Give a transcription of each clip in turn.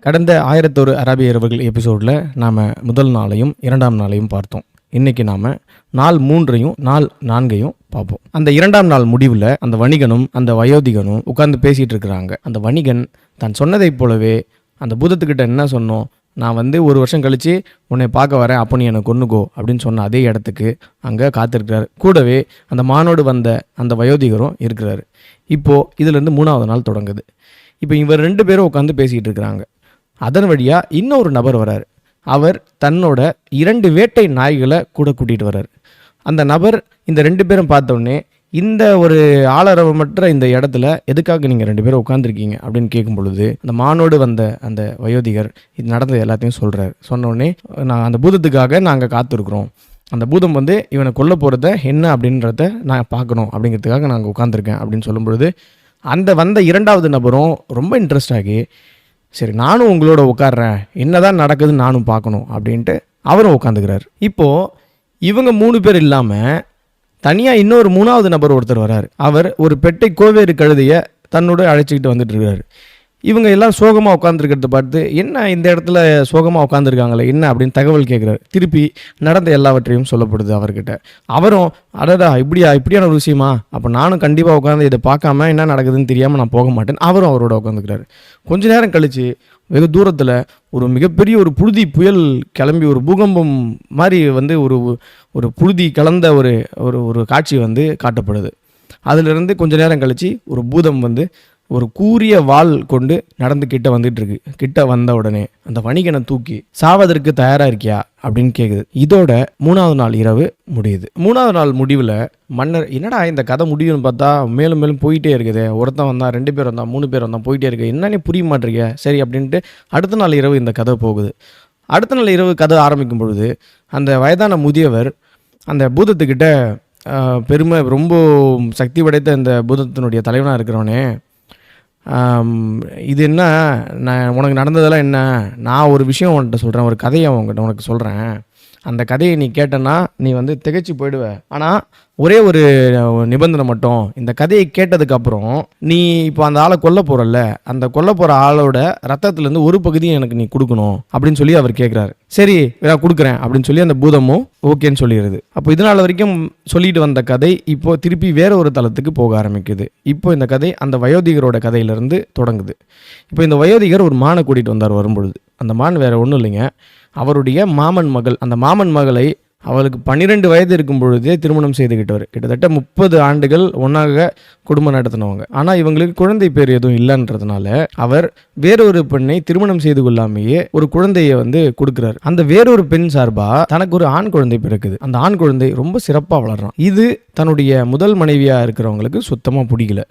கடந்த 1001 அரேபிய இரவுகள் எபிசோடில் நாம் முதல் நாளையும் 2ஆம் நாளையும் பார்த்தோம். இன்றைக்கி நாம் நாள் 3ஐயும் நாள் 4ஐயும் பார்ப்போம். அந்த 2ஆம் நாள் முடிவில் அந்த வணிகனும் அந்த வயோதிகனும் உட்கார்ந்து பேசிகிட்டு இருக்கிறாங்க. அந்த வணிகன் தான் சொன்னதைப் போலவே அந்த பூதத்துக்கிட்ட என்ன சொன்னோம், நான் வந்து 1 வருஷம் கழித்து உன்னை பார்க்க வரேன், அப்போ நீ என்னை கொன்னுக்கோ அப்படின்னு சொன்ன அதே இடத்துக்கு அங்கே காத்திருக்கிறார். கூடவே அந்த மானோடு வந்த அந்த வயோதிகரும் இருக்கிறாரு. இப்போது இதிலேருந்து 3ஆவது நாள் தொடங்குது. இப்போ இவர் 2 பேரும் உட்காந்து பேசிக்கிட்டு இருக்கிறாங்க. அதன் வழியாக இன்னொரு நபர் வரார். அவர் தன்னோட 2 வேட்டை நாய்களை கூட கூட்டிகிட்டு வர்றார். அந்த நபர் இந்த 2 பேரும் பார்த்தோன்னே, இந்த ஒரு ஆளரவமற்ற இந்த இடத்துல எதுக்காக நீங்கள் 2 பேரும் உட்காந்துருக்கீங்க அப்படின்னு கேட்கும் பொழுது, அந்த மானோடு வந்த அந்த வயோதிகர் இது நடந்தது எல்லாத்தையும் சொல்கிறார். சொன்னோடனே, நான் அந்த பூதத்துக்காக நாங்கள் காத்திருக்கிறோம், அந்த பூதம் வந்து இவனை கொல்ல போகிறத என்ன அப்படின்றத நான் பார்க்கணும் அப்படிங்கிறதுக்காக நாங்கள் உட்காந்துருக்கேன் அப்படின்னு சொல்லும் பொழுது, அந்த வந்த 2வது நபரும் ரொம்ப இன்ட்ரெஸ்ட் ஆகி, சரி நானும் உங்களோட உட்கார்றேன், என்னதான் நடக்குதுன்னு நானும் பார்க்கணும் அப்படின்ட்டு அவரும் உட்காந்துக்கிறார். இப்போது இவங்க 3 பேர் இல்லாமல் தனியாக இன்னொரு 3வது நபர் ஒருத்தர் வரார். அவர் ஒரு பெட்டை கோவேறு கழுதையை தன்னோட அழைச்சிக்கிட்டு வந்துட்டு இருக்கிறார். இவங்க எல்லாம் சோகமாக உட்காந்துருக்கிறத பார்த்து, என்ன இந்த இடத்துல சோகமாக உட்காந்துருக்காங்களே என்ன அப்படின்னு தகவல் கேட்குறாரு. திருப்பி நடந்த எல்லாவற்றையும் சொல்லப்படுது அவர்கிட்ட. அவரும் அடடா இப்படியான ஒரு விஷயமா, அப்போ நானும் கண்டிப்பாக உட்காந்து இதை பார்க்காம என்ன நடக்குதுன்னு தெரியாமல் நான் போக மாட்டேன். அவரும் அவரோட உட்காந்துக்கிறாரு. கொஞ்ச நேரம் கழித்து வெகு தூரத்தில் ஒரு மிகப்பெரிய ஒரு புழுதி புயல் கிளம்பி ஒரு பூகம்பம் மாதிரி வந்து ஒரு புழுதி கலந்த ஒரு காட்சி வந்து காட்டப்படுது. அதிலிருந்து கொஞ்ச நேரம் கழித்து ஒரு பூதம் வந்து ஒரு கூரிய வாள் கொண்டு நடந்து கிட்ட வந்துட்டு இருக்கு. கிட்ட வந்த உடனே அந்த வணிகனை தூக்கி, சாவதற்கு தயாராக இருக்கியா அப்படின்னு கேட்குது. இதோட 3ஆவது நாள் இரவு முடியுது. 3ஆவது நாள் முடிவில் மன்னர், என்னடா இந்த கதை முடியும்னு பார்த்தா மேலும் மேலும் போயிட்டே இருக்குது, ஒருத்தன் வந்தான், 2 பேர் வந்தான், 3 பேர் வந்தான், போயிட்டே இருக்கு, என்னன்னே புரிய மாட்டேங்க. சரி அப்படின்ட்டு அடுத்த நாள் இரவு இந்த கதை போகுது. அடுத்த நாள் இரவு கதை ஆரம்பிக்கும் பொழுது அந்த வயதான முதியவர் அந்த பூதத்துக்கிட்ட பெருமை ரொம்ப சக்தி படைத்த இந்த பூதத்தினுடைய தலைவனாக இருக்கிறவனே, இது என்ன, நான் உனக்கு நடந்ததெல்லாம் என்ன, நான் ஒரு விஷயம் உன்கிட்ட சொல்கிறேன், ஒரு கதையை உனக்கு சொல்கிறேன், அந்த கதையை நீ கேட்டனா நீ வந்து திகைச்சு போயிடுவ. ஆனால் ஒரே ஒரு நிபந்தனை மட்டும், இந்த கதையை கேட்டதுக்கப்புறம் நீ இப்போ அந்த ஆளை கொல்ல போகிறல்ல, அந்த கொல்ல போகிற ஆளோட ரத்தத்துலேருந்து ஒரு பகுதியை எனக்கு நீ கொடுக்கணும் அப்படின்னு சொல்லி அவர் கேட்குறாரு. சரி நான் கொடுக்குறேன் அப்படின்னு சொல்லி அந்த பூதமும் ஓகேன்னு சொல்லிடுது. அப்போ இதனால் வரைக்கும் சொல்லிட்டு வந்த கதை இப்போது திருப்பி வேற ஒரு தளத்துக்கு போக ஆரம்பிக்குது. இப்போ இந்த கதை அந்த வயோதிகரோட கதையிலேருந்து தொடங்குது. இப்போ இந்த வயோதிகர் ஒரு மானை கூட்டிகிட்டு வந்தார். வரும்பொழுது அந்த மான் வேறு ஒன்றும் இல்லைங்க, அவருடைய மாமன் மகள். அந்த மாமன் மகளை அவளுக்கு 12 வயது இருக்கும் பொழுதே திருமணம் செய்துக்கிட்டவர். கிட்டத்தட்ட 30 ஆண்டுகள் ஒன்றாக குடும்பம் நடத்தினவங்க. ஆனால் இவங்களுக்கு குழந்தை பேர் எதுவும் இல்லைன்றதுனால அவர் வேறொரு பெண்ணை திருமணம் செய்து கொள்ளாமையே ஒரு குழந்தையை வந்து கொடுக்குறாரு. அந்த வேறொரு பெண் சார்பா தனக்கு ஒரு ஆண் குழந்தை பிறக்குது. அந்த ஆண் குழந்தை ரொம்ப சிறப்பாக வளர்றான். இது தன்னுடைய முதல் மனைவியாக இருக்கிறவங்களுக்கு சுத்தமாக பிடிக்கல.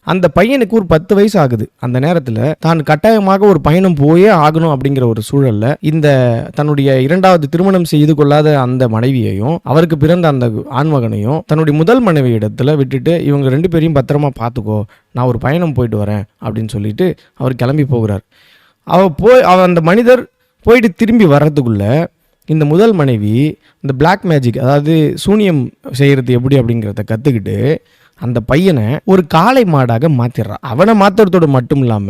அந்த பையனுக்கு ஒரு 10 வயசு ஆகுது. அந்த நேரத்தில் தான் கட்டாயமாக ஒரு பயணம் போயே ஆகணும் அப்படிங்கிற ஒரு சூழல்ல இந்த தன்னுடைய 2வது திருமணம் செய்து கொள்ளாத அந்த மனைவியையும் அவருக்கு பிறந்த அந்த ஆண்மகனையும் தன்னுடைய முதல் மனைவி இடத்துல விட்டுட்டு, இவங்க 2 பேரையும் பத்திரமா பார்த்துக்கோ, நான் ஒரு பயணம் போயிட்டு வரேன் அப்படின்னு சொல்லிட்டு அவர் கிளம்பி போகிறார். அந்த மனிதர் போயிட்டு திரும்பி வர்றதுக்குள்ள இந்த முதல் மனைவி இந்த பிளாக் மேஜிக், அதாவது சூனியம் செய்கிறது எப்படி அப்படிங்கிறத கற்றுக்கிட்டு அந்த பையனை ஒரு காளை மாடாக மாத்திடுறான். அவனை மாத்துறதோடு மட்டும் இல்லாம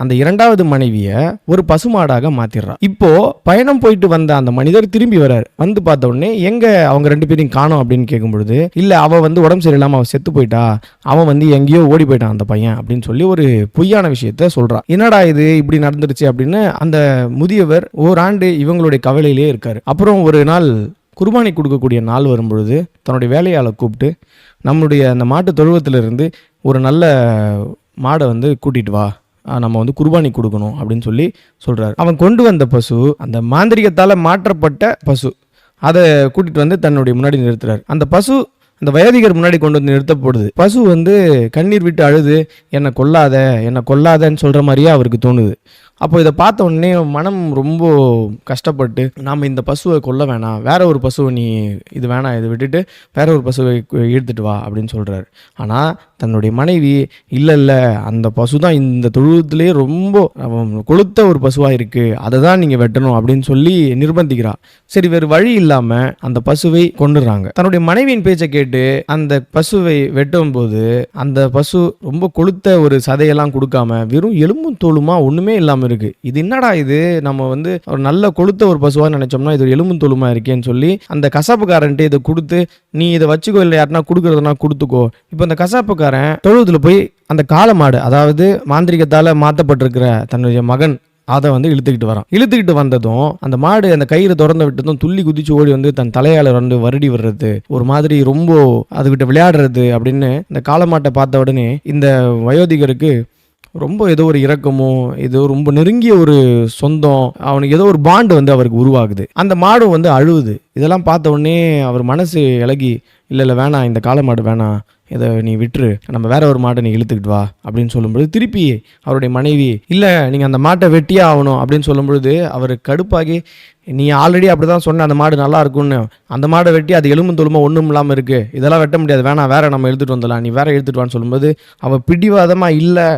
அந்த 2வது மனைவியை ஒரு பசு மாடாக மாத்திடுறான். இப்போ பயணம் போயிட்டு வந்த அந்த மனிதர் திரும்பி வர்றார். வந்து பார்த்த உடனே எங்க அவங்க 2 பேரையும் காணோம் அப்படின்னு கேட்கும் பொழுது, இல்ல அவ வந்து உடம்பு சரியில்லாம அவ செத்து போயிட்டா, அவன் வந்து எங்கேயோ ஓடி போயிட்டான் அந்த பையன் அப்படின்னு சொல்லி ஒரு பொய்யான விஷயத்த சொல்றான். என்னடா இது இப்படி நடந்துருச்சு அப்படின்னு அந்த முதியவர் ஓராண்டு இவங்களுடைய கவலையிலே இருக்காரு. அப்புறம் ஒரு நாள் குர்பானி கொடுக்கக்கூடிய நாள் வரும்பொழுது தன்னுடைய வேலையாளை கூப்பிட்டு, நம்முடைய அந்த மாட்டு தொழுவத்திலிருந்து ஒரு நல்ல மாடை வந்து கூட்டிகிட்டு வா, நம்ம வந்து குர்பானி கொடுக்கணும் அப்படின்னு சொல்லி சொல்கிறார். அவன் கொண்டு வந்த பசு அந்த மாந்திரிகத்தால் மாற்றப்பட்ட பசு. அதை கூட்டிகிட்டு வந்து தன்னுடைய முன்னாடி நிறுத்துறார். அந்த பசு அந்த வயோதிகர் முன்னாடி கொண்டு வந்து நிறுத்தப்படுது. பசு வந்து கண்ணீர் விட்டு அழுது, என்னை கொல்லாதன்னு சொல்கிற மாதிரியே அவருக்கு தோணுது. அப்போ இதை பார்த்த உடனே மனம் ரொம்ப கஷ்டப்பட்டு, நாம் இந்த பசுவை கொல்ல வேணாம், வேற ஒரு பசுவை நீ இது வேணாம், இதை விட்டுட்டு வேற ஒரு பசுவை இழுத்துட்டு வா அப்படின்னு சொல்கிறார். ஆனால் தன்னுடைய மனைவி இல்ல அந்த பசு தான் இந்த தொழுவத்திலேயே ரொம்ப கொழுத்த ஒரு பசுவா இருக்கு, அதை தான் நீங்க வெட்டணும் அப்படின்னு சொல்லி நிர்பந்திக்கிறா. சரி, வேறு வழி இல்லாம அந்த பசுவை கொண்டுறாங்க. தன்னுடைய மனைவியின் பேச்சை கேட்டு அந்த பசுவை வெட்டும் போது அந்த பசு ரொம்ப கொழுத்த ஒரு சதையெல்லாம் கொடுக்காம வெறும் எலும்பும் தோலுமா ஒண்ணுமே இல்லாம இருக்கு. இது என்னடா இது, நம்ம வந்து ஒரு நல்ல கொழுத்த ஒரு பசுவா நினைச்சோம்னா இது ஒரு எலும்பும் தோலுமா இருக்கேன்னு சொல்லி அந்த கசாப்புக்காரன்ட்டு இதை கொடுத்து, நீ இதை வச்சுக்கோ, இல்லை யாருன்னா கொடுக்குறதுனா கொடுத்துக்கோ. இப்போ அந்த கசாப்புக்காரன் தொழுவத்தில் போய் அந்த காளை மாடு, அதாவது மாந்திரிகத்தால் மாற்றப்பட்டிருக்கிற தன்னுடைய மகன் அதை வந்து இழுத்துக்கிட்டு வந்ததும் அந்த மாடு அந்த கயிறு திறந்து விட்டதும் துள்ளி குதிச்சு ஓடி வந்து தன் தலையாளர் வந்து வருடி விடுறது, ஒரு மாதிரி ரொம்ப அதுகிட்ட விளையாடுறது அப்படின்னு இந்த காளமாட்டை பார்த்த உடனே இந்த வயோதிகருக்கு ரொம்ப ஏதோ ஒரு இரக்கமோ, ஏதோ ரொம்ப நெருங்கிய ஒரு சொந்தம், அவனுக்கு ஏதோ ஒரு பாண்டு வந்து அவருக்கு உருவாகுது. அந்த மாடும் வந்து அழுவுது. இதெல்லாம் பார்த்த உடனே அவர் மனசு இலகி, இல்லை வேணாம், இந்த காளை மாடு வேணாம், இதை நீ விட்டுரு, நம்ம வேற ஒரு மாட்டை நீ இழுத்துக்கிட்டு வா அப்படின்னு சொல்லும்பொழுது திருப்பி அவருடைய மனைவி இல்லை நீங்கள் அந்த மாட்டை வெட்டியே ஆகணும் அப்படின்னு சொல்லும்பொழுது அவர் கடுப்பாகி, நீ ஆல்ரெடி அப்படி தான் சொன்ன அந்த மாடு நல்லா இருக்கும்னு, அந்த மாடை வெட்டி அது எலும்பு தொழுமா ஒன்றும் இல்லாமல் இருக்குது, இதெல்லாம் வெட்ட முடியாது, வேணாம் வேற நம்ம எடுத்துகிட்டு வந்துடலாம், நீ வேற எடுத்துகிட்டு வான்னு சொல்லும்போது அவள் பிடிவாதமாக இல்லை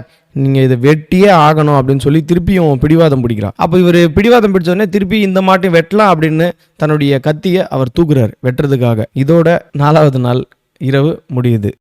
நீங்கள் இதை வெட்டியே ஆகணும் அப்படின்னு சொல்லி திருப்பியும் பிடிவாதம் பிடிக்கிறா. அப்போ இவர் பிடிவாதம் பிடிச்சோடனே திருப்பி இந்த மாட்டையும் வெட்டலாம் அப்படின்னு தன்னுடைய கத்தியை அவர் தூக்குறாரு வெட்டுறதுக்காக. இதோட 4வது நாள் இரவு முடியுது.